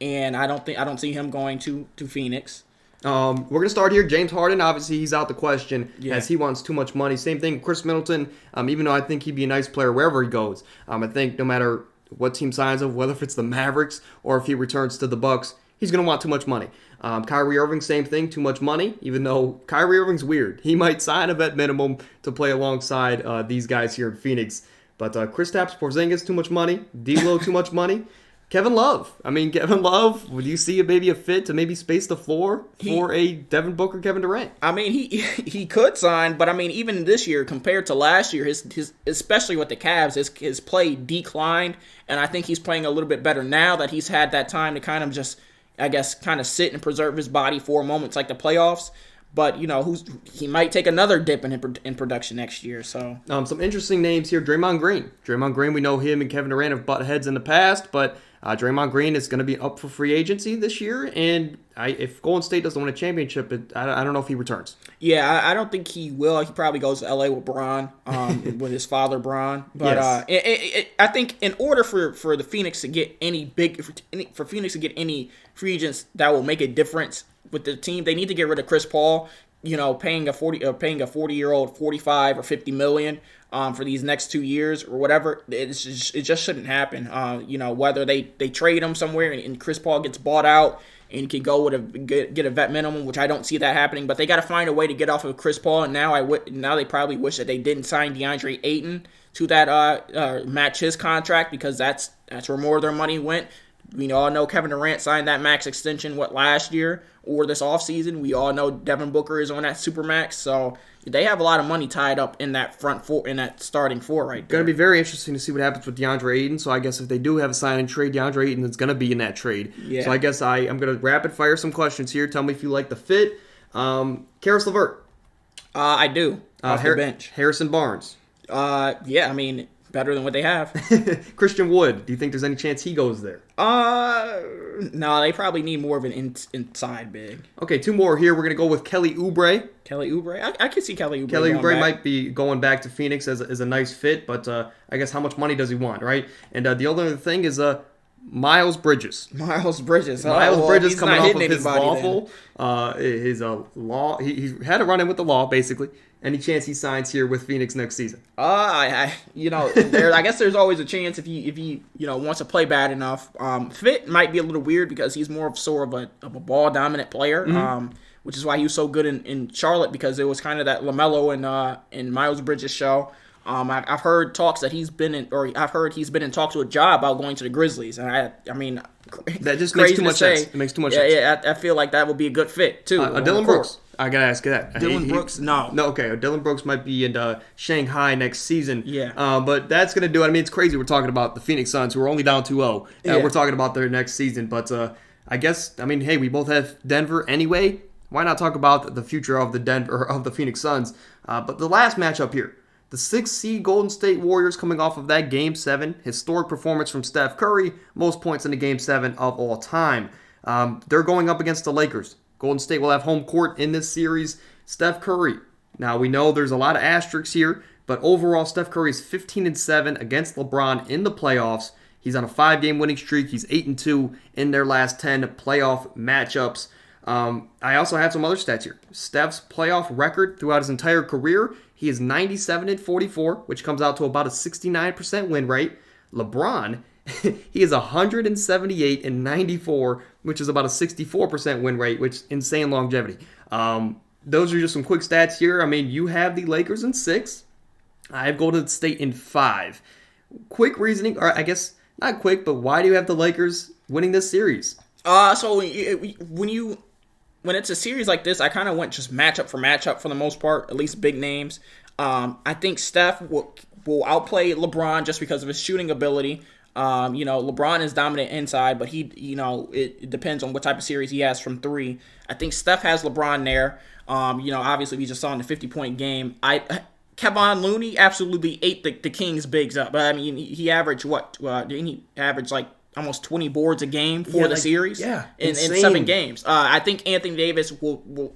And I don't see him going to Phoenix. We're going to start here. James Harden, obviously, he's out the question as he wants too much money. Same thing with Chris Middleton, even though I think he'd be a nice player wherever he goes. I think no matter what team signs him, whether if it's the Mavericks or if he returns to the Bucks, he's going to want too much money. Kyrie Irving, same thing, too much money, even though Kyrie Irving's weird. He might sign a vet minimum to play alongside these guys here in Phoenix. But Kristaps Porzingis, too much money. D'Lo, too much money. Kevin Love. Kevin Love, would you see maybe a fit to maybe space the floor for a Devin Booker, Kevin Durant? He could sign, but even this year compared to last year, his especially with the Cavs, his play declined, and I think he's playing a little bit better now that he's had that time to kind of just, I guess, kind of sit and preserve his body for moments like the playoffs. But, he might take another dip in production next year. So some interesting names here. Draymond Green. Draymond Green, we know him and Kevin Durant have butt heads in the past, but Draymond Green is going to be up for free agency this year. And if Golden State doesn't win a championship, I don't know if he returns. Yeah, I don't think he will. He probably goes to L.A. with Bron, with his father, Bron. But yes. I think in order for the Phoenix to get any free agents that will make a difference with the team, they need to get rid of Chris Paul. Paying a 40-year-old $45 or $50 million for these next 2 years or whatever. It just shouldn't happen. Whether they trade him somewhere and Chris Paul gets bought out and can go with get a vet minimum, which I don't see that happening. But they got to find a way to get off of Chris Paul. And now they probably wish that they didn't sign DeAndre Ayton to that match his contract, because that's where more of their money went. We all know Kevin Durant signed that max extension, last year or this offseason. We all know Devin Booker is on that supermax. So they have a lot of money tied up in that starting four right there. Going to be very interesting to see what happens with DeAndre Ayton. So I guess if they do have a sign and trade, DeAndre Ayton is going to be in that trade. Yeah. So I guess I'm going to rapid fire some questions here. Tell me if you like the fit. Karis LeVert. I do. Off the bench. Harrison Barnes. Better than what they have. Christian Wood. Do you think there's any chance he goes there? No, they probably need more of an inside big. Okay, 2 more here. We're going to go with Kelly Oubre. I can see Kelly Oubre. Kelly Oubre might be going back to Phoenix as a nice fit, but I guess how much money does he want, right? And the other thing is Miles Bridges. Miles Bridges coming off of his lawful. His law. He had a run-in with the law, basically. Any chance he signs here with Phoenix next season? I guess there's always a chance if he wants to play bad enough. Fit might be a little weird because he's more of sort of a ball dominant player. Mm-hmm. Which is why he was so good in Charlotte, because it was kind of that LaMelo and Miles Bridges show. I've heard talks that I've heard he's been in talks with Ja about going to the Grizzlies, and I mean, that just makes too much sense. It makes too much sense. Yeah, I feel like that would be a good fit too. Dylan Brooks. I gotta ask you that. Dylan Brooks, no. Okay. Dylan Brooks might be in Shanghai next season. Yeah. But that's gonna do it. I mean, it's crazy. We're talking about the Phoenix Suns, who are only down 2-0. We're talking about their next season. But I guess, I mean, hey, we both have Denver anyway. Why not talk about the future of the Phoenix Suns? But the last matchup here, the 6th seed Golden State Warriors coming off of that Game 7 historic performance from Steph Curry, most points in the Game 7 of all time. They're going up against the Lakers. Golden State will have home court in this series. Steph Curry. Now, we know there's a lot of asterisks here, but overall, Steph Curry is 15-7 against LeBron in the playoffs. He's on a 5-game winning streak. He's 8-2 in their last 10 playoff matchups. I also have some other stats here. Steph's playoff record throughout his entire career, he is 97-44, which comes out to about a 69% win rate. LeBron, he is 178-94, which is about a 64% win rate, which is insane longevity. Those are just some quick stats here. I mean, you have the Lakers in 6. I have Golden State in 5. Quick reasoning, or I guess not quick, but why do you have the Lakers winning this series? So when it's a series like this, I kind of went just matchup for the most part, at least big names. I think Steph will outplay LeBron just because of his shooting ability. LeBron is dominant inside, but it depends on what type of series he has from 3. I think Steph has LeBron there. Obviously we just saw in the 50-point game. Kevon Looney absolutely ate the Kings' bigs up. I mean, he averaged what? Didn't he average like almost 20 boards a game for the series? Yeah, in 7 games. I think Anthony Davis will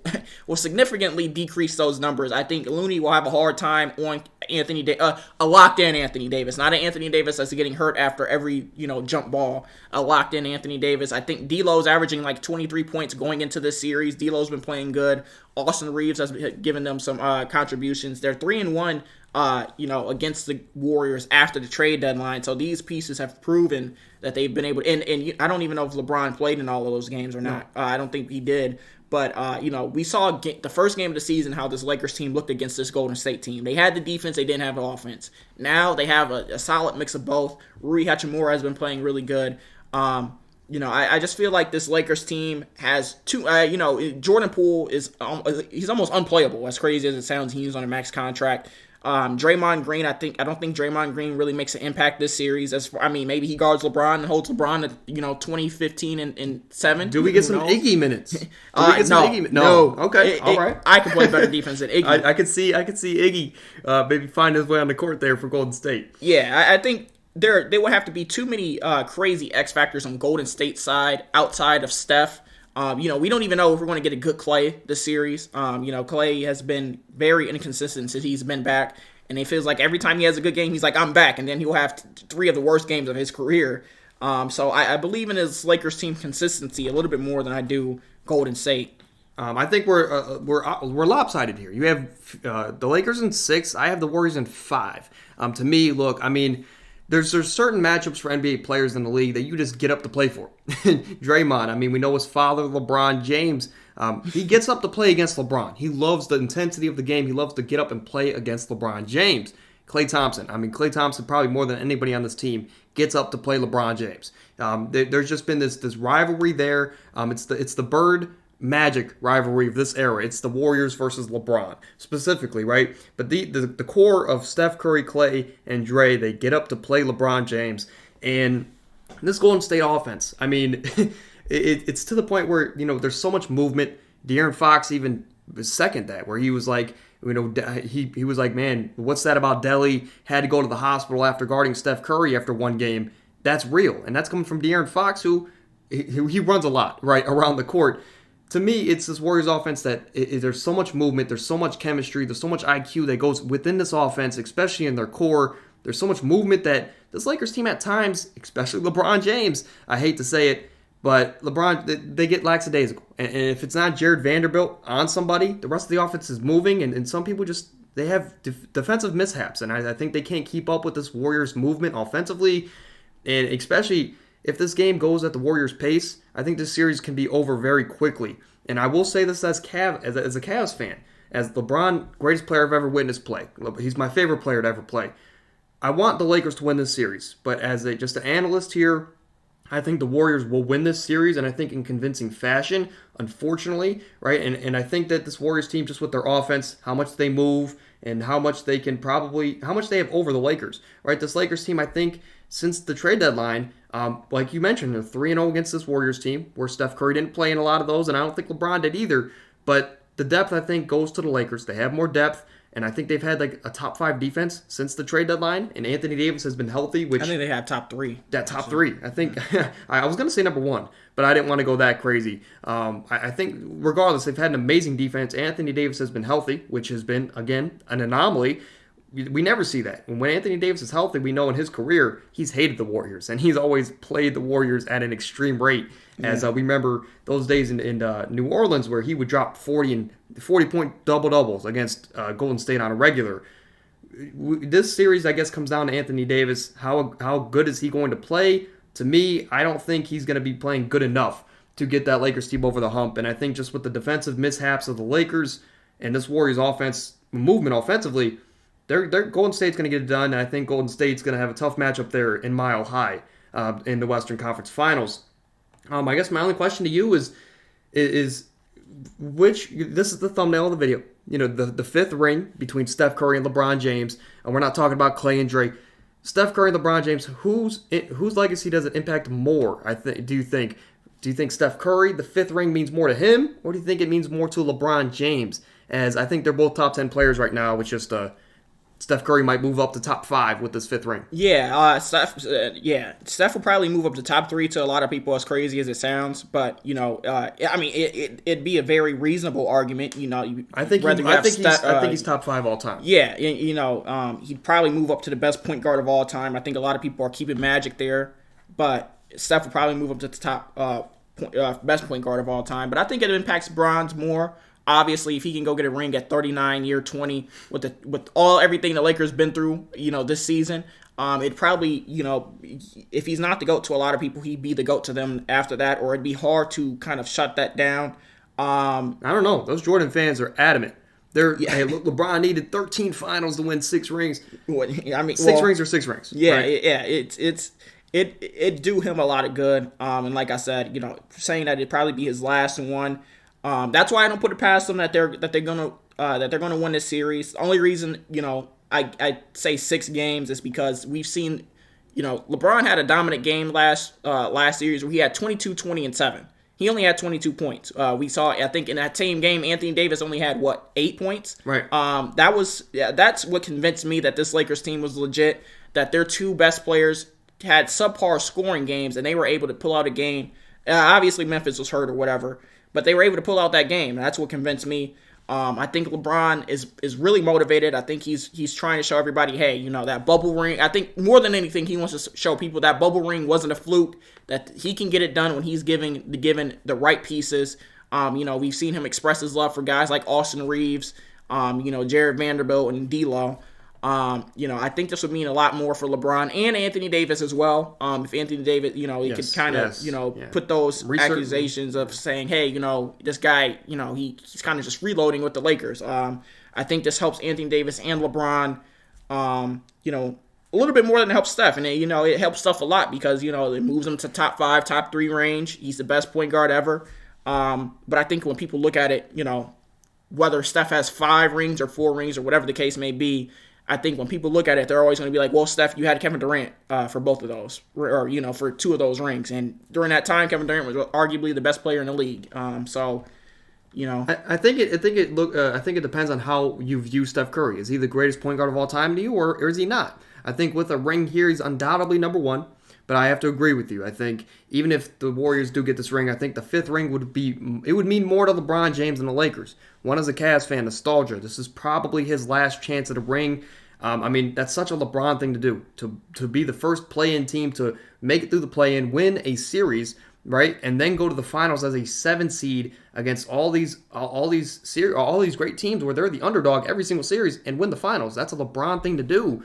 significantly decrease those numbers. I think Looney will have a hard time on a locked-in Anthony Davis, not an Anthony Davis that's getting hurt after every jump ball. A locked-in Anthony Davis. I think D'Lo's averaging like 23 points going into this series. D'Lo's been playing good. Austin Reeves has given them some contributions. They're 3-1. Against the Warriors after the trade deadline. So these pieces have proven that they've been able to, and I don't even know if LeBron played in all of those games or not. I don't think he did. But, we saw the first game of the season how this Lakers team looked against this Golden State team. They had the defense, they didn't have the offense. Now they have a solid mix of both. Rui Hachimura has been playing really good. I just feel like this Lakers team has Jordan Poole he's almost unplayable, as crazy as it sounds. He's on a max contract. Draymond Green, I don't think Draymond Green really makes an impact this series. Maybe he guards LeBron and holds LeBron at 2015 and 7. Do we get some Iggy minutes? No. Okay, all right. I can play better defense than Iggy. I could see Iggy maybe find his way on the court there for Golden State. Yeah, I think there would have to be too many crazy X factors on Golden State's side outside of Steph. We don't even know if we're going to get a good Clay this series. Clay has been very inconsistent since he's been back, and it feels like every time he has a good game, he's like, I'm back, and then he'll have 3 of the worst games of his career. So I believe in his Lakers team consistency a little bit more than I do Golden State. I think we're lopsided here. You have the Lakers in 6. I have the Warriors in 5. To me, look, I mean, There's certain matchups for NBA players in the league that you just get up to play for. Draymond, I mean, we know his father, LeBron James. He gets up to play against LeBron. He loves the intensity of the game. He loves to get up and play against LeBron James. Klay Thompson, Klay Thompson probably more than anybody on this team gets up to play LeBron James. There's just been this rivalry there. It's the Bird Magic rivalry of this era. It's the Warriors versus LeBron specifically, right? But the core of Steph Curry, Klay, and Dre, they get up to play LeBron James. And this Golden State offense, I mean, it's to the point where, there's so much movement. De'Aaron Fox even second that, where he was like, he was like, man, what's that about Delly? Had to go to the hospital after guarding Steph Curry after one game. That's real. And that's coming from De'Aaron Fox, who he runs a lot, right, around the court. To me, it's this Warriors offense that there's so much movement, there's so much chemistry, there's so much IQ that goes within this offense, especially in their core. There's so much movement that this Lakers team at times, especially LeBron James, I hate to say it, but LeBron, they get lackadaisical. And if it's not Jared Vanderbilt on somebody, the rest of the offense is moving, and some people they have defensive mishaps, and I think they can't keep up with this Warriors movement offensively, and especially if this game goes at the Warriors' pace, I think this series can be over very quickly. And I will say this as a Cavs fan. as LeBron, greatest player I've ever witnessed play. He's my favorite player to ever play. I want the Lakers to win this series, but as just an analyst here, I think the Warriors will win this series, and I think in convincing fashion, unfortunately, right? And I think that this Warriors team, just with their offense, how much they move, and how much they have over the Lakers, right? This Lakers team, I think, since the trade deadline, like you mentioned, they're 3-0 against this Warriors team, where Steph Curry didn't play in a lot of those, and I don't think LeBron did either. But the depth, I think, goes to the Lakers. They have more depth. And I think they've had like a top 5 defense since the trade deadline. And Anthony Davis has been healthy, which I think they have top 3. That top 3. I think I was going to say number 1, but I didn't want to go that crazy. I think regardless, they've had an amazing defense. Anthony Davis has been healthy, which has been, again, an anomaly. We never see that. And when Anthony Davis is healthy, we know in his career, he's hated the Warriors. And he's always played the Warriors at an extreme rate. As we remember those days in New Orleans where he would drop 40-point double-doubles against Golden State on a regular. This series, I guess, comes down to Anthony Davis. How good is he going to play? To me, I don't think he's going to be playing good enough to get that Lakers team over the hump. And I think just with the defensive mishaps of the Lakers and this Warriors offense movement offensively, they're Golden State's going to get it done. And I think Golden State's going to have a tough matchup there in Mile High in the Western Conference Finals. I guess my only question to you is which, this is the thumbnail of the video, the 5th ring between Steph Curry and LeBron James, and we're not talking about Clay and Dre. Steph Curry and LeBron James, whose legacy does it impact more? Do you think Steph Curry, the 5th ring, means more to him, or do you think it means more to LeBron James? As I think they're both top 10 players right now, with just Steph Curry might move up to top 5 with this 5th ring. Yeah, Steph will probably move up to top 3 to a lot of people, as crazy as it sounds. But it'd be a very reasonable argument. I think he's top 5 all time. Yeah, he'd probably move up to the best point guard of all time. I think a lot of people are keeping Magic there, but Steph will probably move up to the top best point guard of all time. But I think it impacts Bron's more. Obviously, if he can go get a ring at 39, year 20, with everything the Lakers been through, this season, it'd probably, if he's not the GOAT to a lot of people, he'd be the GOAT to them after that, or it'd be hard to kind of shut that down. I don't know. Those Jordan fans are adamant. Hey, LeBron needed 13 finals to win 6 rings. 6 rings or 6 rings. Yeah, right? Yeah. It do him a lot of good. And like I said, saying that it'd probably be his last one. That's why I don't put it past them that they're gonna win this series. The only reason I say 6 games is because we've seen LeBron had a dominant game last series where he had 22, 20, and 7. He only had 22 points. We saw, I think, in that same game, Anthony Davis only had 8 points. Right. That's what convinced me that this Lakers team was legit. That their 2 best players had subpar scoring games and they were able to pull out a game. Obviously, Memphis was hurt or whatever. But they were able to pull out that game. That's what convinced me. I think LeBron is really motivated. I think he's trying to show everybody, hey, that bubble ring. I think more than anything, he wants to show people that bubble ring wasn't a fluke. That he can get it done when he's given the right pieces. We've seen him express his love for guys like Austin Reeves, Jared Vanderbilt, and D'Lo. I think this would mean a lot more for LeBron and Anthony Davis as well. If Anthony Davis, he could kind of, put those accusations of saying, hey, this guy, he's kind of just reloading with the Lakers. I think this helps Anthony Davis and LeBron, a little bit more than it helps Steph. And, it helps Steph a lot because, it moves him to top 5, top 3 range. He's the best point guard ever. But I think when people look at it, whether Steph has 5 rings or 4 rings or whatever the case may be, I think when people look at it, they're always going to be like, well, Steph, you had Kevin Durant for both of those, or, for 2 of those rings. And during that time, Kevin Durant was arguably the best player in the league. I think it depends on how you view Steph Curry. Is he the greatest point guard of all time to you, or is he not? I think with a ring here, he's undoubtedly number 1. But I have to agree with you. I think even if the Warriors do get this ring, I think the 5th ring would mean more to LeBron James and the Lakers. One as a Cavs fan, nostalgia. This is probably his last chance at a ring. That's such a LeBron thing to do, to be the first play-in team to make it through the play-in, win a series, right, and then go to the finals as a 7 seed against all these great teams where they're the underdog every single series and win the finals. That's a LeBron thing to do.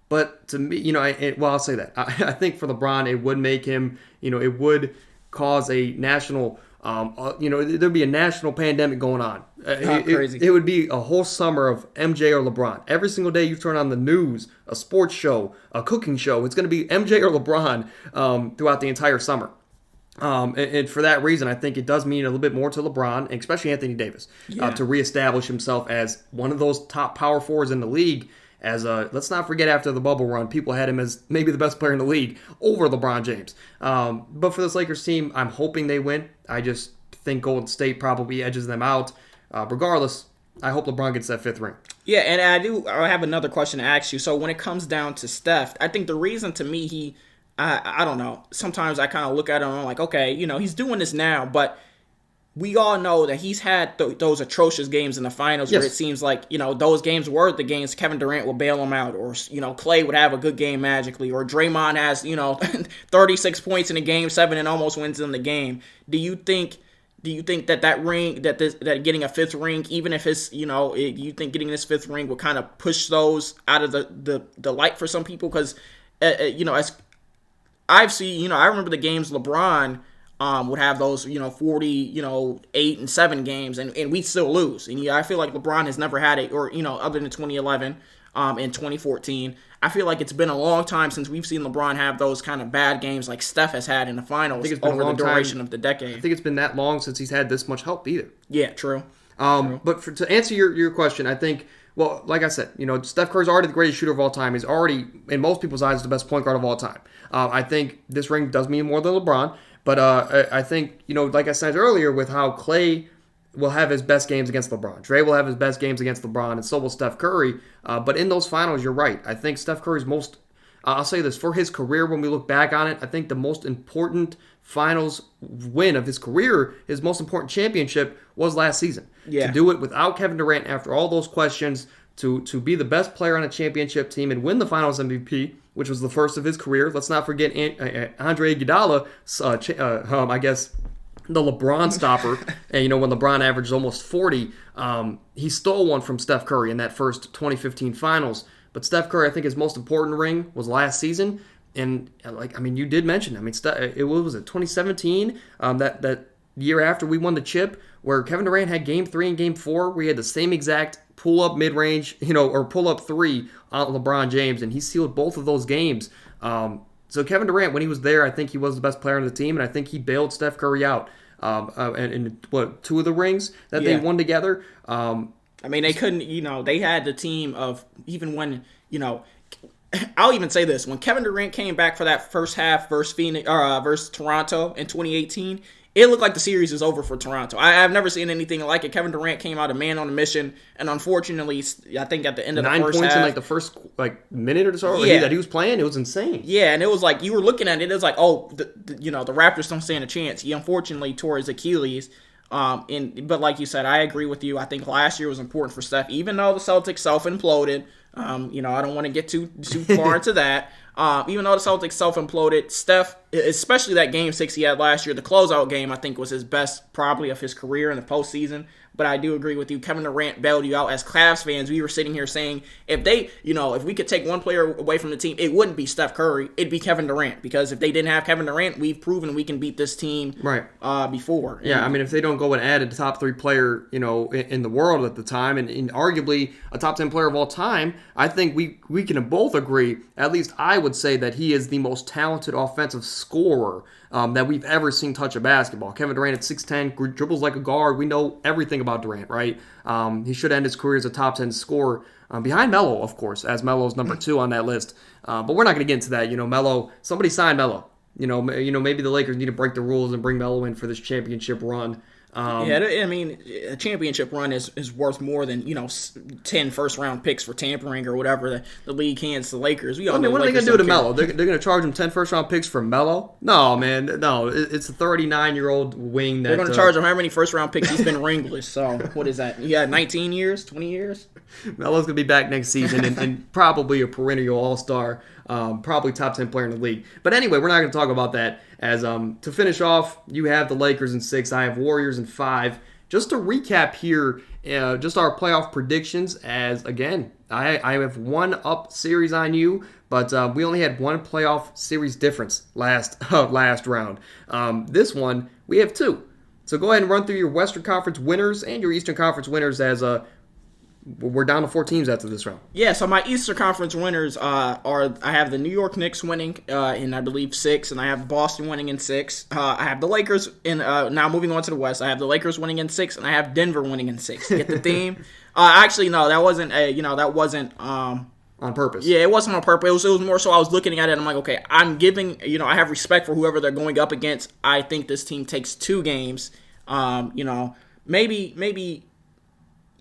But to me, I'll say that. I think for LeBron, it would make him, it would cause a national, there'd be a national pandemic going on Crazy. It would be a whole summer of MJ or LeBron. Every single day you turn on the news, a sports show, a cooking show, it's going to be MJ or LeBron throughout the entire summer. And for that reason, I think it does mean a little bit more to LeBron, and especially Anthony Davis, to reestablish himself as one of those top power forwards in the league. As let's not forget, after the bubble run, people had him as maybe the best player in the league over LeBron James. But for this Lakers team, I'm hoping they win. I just think Golden State probably edges them out. Regardless, I hope LeBron gets that 5th ring. Yeah, and I have another question to ask you. So when it comes down to Steph, I think the reason to me I don't know. Sometimes I kind of look at him and I'm like, okay, he's doing this now, but we all know that he's had those atrocious games in the finals where it seems like, those games were the games Kevin Durant will bail him out, or, Clay would have a good game magically, or Draymond has, 36 points in a game 7 and almost wins in the game. Do you think that ring, that getting a 5th ring, even if it's, you think getting this 5th ring will kind of push those out of the light for some people? Because, as I've seen, I remember the games LeBron would have those, 40, 8 and 7 games, and we still lose. And I feel like LeBron has never had it, or, other than 2011 and 2014. I feel like it's been a long time since we've seen LeBron have those kind of bad games like Steph has had in the finals over the duration of the decade. I think it's been that long since he's had this much help either. Yeah, true. But to answer your question, I think, well, like I said, Steph Curry's already the greatest shooter of all time. He's already, in most people's eyes, the best point guard of all time. I think this ring does mean more than LeBron, but I think, like I said earlier, with how Clay will have his best games against LeBron, Dre will have his best games against LeBron, and so will Steph Curry. But in those finals, you're right. I think Steph Curry's most, I'll say this, for his career, when we look back on it, I think the most important finals win of his career, his most important championship, was last season. Yeah. To do it without Kevin Durant after all those questions, to be the best player on a championship team and win the Finals MVP, which was the first of his career. Let's not forget Andre Iguodala, I guess, the LeBron stopper. And, when LeBron averaged almost 40, he stole one from Steph Curry in that first 2015 Finals. But Steph Curry, I think his most important ring was last season. And, you did mention, it was 2017, that year after we won the chip, where Kevin Durant had Game 3 and Game 4, we had the same exact pull-up mid-range, or pull-up 3 on LeBron James, and he sealed both of those games. So Kevin Durant, when he was there, I think he was the best player on the team, and I think he bailed Steph Curry out. And 2 of the rings that they won together. They couldn't, they had the team of, even when, I'll even say this, when Kevin Durant came back for that first half versus Toronto in 2018, it looked like the series is over for Toronto. I've never seen anything like it. Kevin Durant came out a man on a mission, and unfortunately, I think at the end of the first half, 9 points in the first minute or so that he was playing, it was insane. Yeah, and it was like you were looking at it. It was like, the Raptors don't stand a chance. He unfortunately tore his Achilles. But like you said, I agree with you. I think last year was important for Steph, even though the Celtics self-imploded. I don't want to get too far into that. Even though the Celtics self-imploded, Steph, especially that Game 6 he had last year, the closeout game, I think was his best probably of his career in the postseason. But I do agree with you. Kevin Durant bailed you out. As Cavs fans, we were sitting here saying, if we could take one player away from the team, it wouldn't be Steph Curry. It'd be Kevin Durant. Because if they didn't have Kevin Durant, we've proven we can beat this team before. Yeah, if they don't go and add a top 3 player, in the world at the time, and arguably a top 10 player of all time, I think we can both agree, at least I would say, that he is the most talented offensive scorer that we've ever seen touch a basketball. Kevin Durant at 6'10", dribbles like a guard. We know everything about Durant, right? He should end his career as a top 10 scorer, behind Melo, of course, as Melo's number 2 on that list. But we're not going to get into that. Melo, somebody sign Melo. Maybe the Lakers need to break the rules and bring Melo in for this championship run. A championship run is worth more than 10 first-round picks for tampering or whatever the league hands the Lakers. What are they going to do to Melo? They're going to charge him 10 first-round picks for Melo? No, man, no. It's a 39-year-old wing that they're going to charge him how many first-round picks he's been ringless. So what is that? 19 years, 20 years. Melo's going to be back next season and probably a perennial all-star. Probably top 10 player in the league. But anyway, we're not going to talk about that. As to finish off, you have the Lakers in 6. I have Warriors in 5. Just to recap here, just our playoff predictions. As again, I have 1 up series on you, but we only had 1 playoff series difference last round. This one we have 2. So go ahead and run through your Western Conference winners and your Eastern Conference winners as we're down to 4 teams after this round. Yeah, so my Eastern Conference winners are I have the New York Knicks winning in, I believe, 6, and I have Boston winning in 6. I have the Lakers in, now moving on to the West, I have the Lakers winning in 6, and I have Denver winning in 6. Get the theme? Actually, no, that wasn't on purpose. Yeah, it wasn't on purpose. It was more so I was looking at it and I'm like, okay, I'm giving, I have respect for whoever they're going up against. I think this team takes 2 games. Maybe.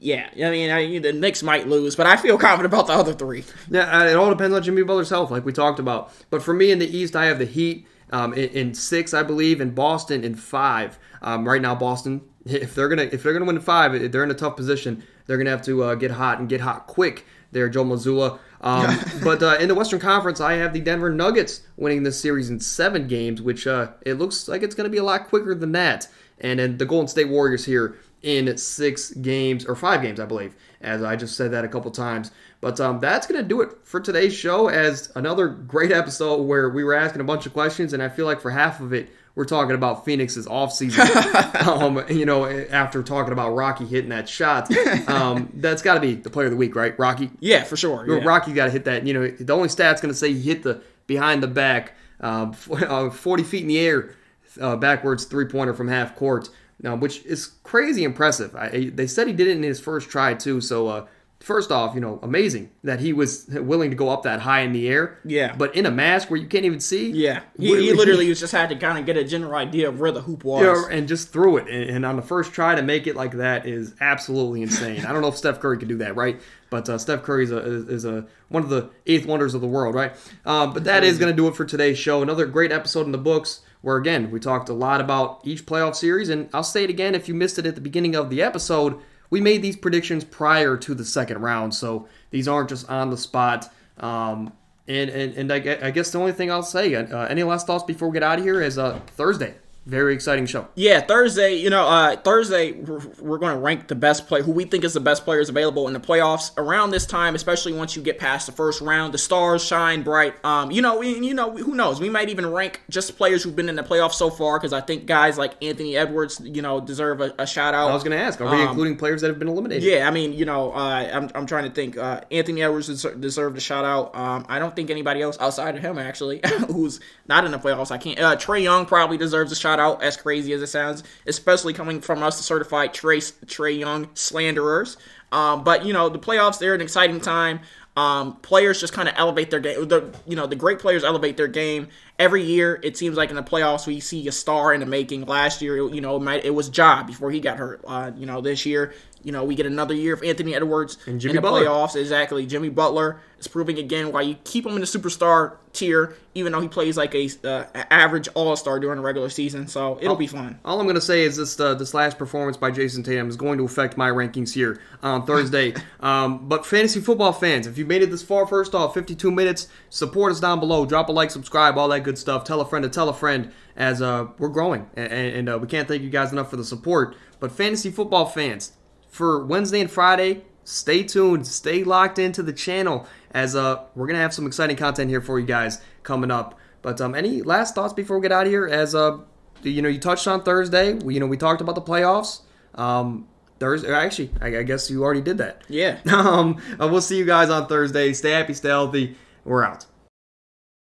Yeah, I mean, the Knicks might lose, but I feel confident about the other 3. Yeah, it all depends on Jimmy Butler's health, like we talked about. But for me in the East, I have the Heat in 6, I believe, and Boston in 5. Right now, Boston, if they're gonna win 5, they're in a tough position. They're gonna have to get hot and get hot quick. There, Joe Mazzulla. But in the Western Conference, I have the Denver Nuggets winning this series in 7 games, which it looks like it's going to be a lot quicker than that. And then the Golden State Warriors here in 6 games, or 5 games, I believe, as I just said that a couple times. But that's going to do it for today's show, as another great episode where we were asking a bunch of questions, and I feel like for half of it, we're talking about Phoenix's offseason. After talking about Rocky hitting that shot. That's got to be the player of the week, right, Rocky? Yeah, for sure. Yeah. Rocky got to hit that. The only stat's going to say he hit the behind the back, 40 feet in the air, backwards 3-pointer from half court, which is crazy impressive. They said he did it in his first try, too, so... First off, amazing that he was willing to go up that high in the air. Yeah. But in a mask where you can't even see. Yeah. He literally just had to kind of get a general idea of where the hoop was. Yeah, and just threw it. And on the first try to make it like that is absolutely insane. I don't know if Steph Curry could do that, right? But Steph Curry is one of the 8th wonders of the world, right? But that is going to do it for today's show. Another great episode in the books where, again, we talked a lot about each playoff series. And I'll say it again, if you missed it at the beginning of the episode, we made these predictions prior to the second round, so these aren't just on the spot. And I guess the only thing I'll say, any last thoughts before we get out of here, is Thursday. Very exciting show. Yeah, Thursday, Thursday, we're going to rank the best player, who we think is the best players available in the playoffs. Around this time, especially once you get past the first round, the stars shine bright. Who knows? We might even rank just players who've been in the playoffs so far, because I think guys like Anthony Edwards, deserve a shout out. I was going to ask, are we including players that have been eliminated? Yeah, I mean, I'm trying to think. Anthony Edwards deserved a shout out. I don't think anybody else outside of him, actually, who's not in the playoffs. I can't. Trae Young probably deserves a shout out, as crazy as it sounds, especially coming from us, the certified Trae Young slanderers. But the playoffs, they're an exciting time. Players just kind of elevate their game. The great players elevate their game. Every year, it seems like in the playoffs, we see a star in the making. Last year, it was Ja before he got hurt. This year, we get another year of Anthony Edwards and Jimmy in the Butler. Playoffs. Exactly. Jimmy Butler is proving again why you keep him in the superstar tier, even though he plays like a average all-star during the regular season. So it'll be fun. All I'm going to say is this last performance by Jason Tatum is going to affect my rankings here on Thursday. But fantasy football fans, if you made it this far, first off, 52 minutes, support us down below. Drop a like, subscribe, all that good stuff. Tell a friend to tell a friend, as we're growing. And we can't thank you guys enough for the support. But fantasy football fans, for Wednesday and Friday, stay tuned, stay locked into the channel, as we're going to have some exciting content here for you guys coming up. But any last thoughts before we get out of here? As you touched on Thursday, we talked about the playoffs. Thursday, actually, I guess you already did that. Yeah. We'll see you guys on Thursday. Stay happy, stay healthy. We're out.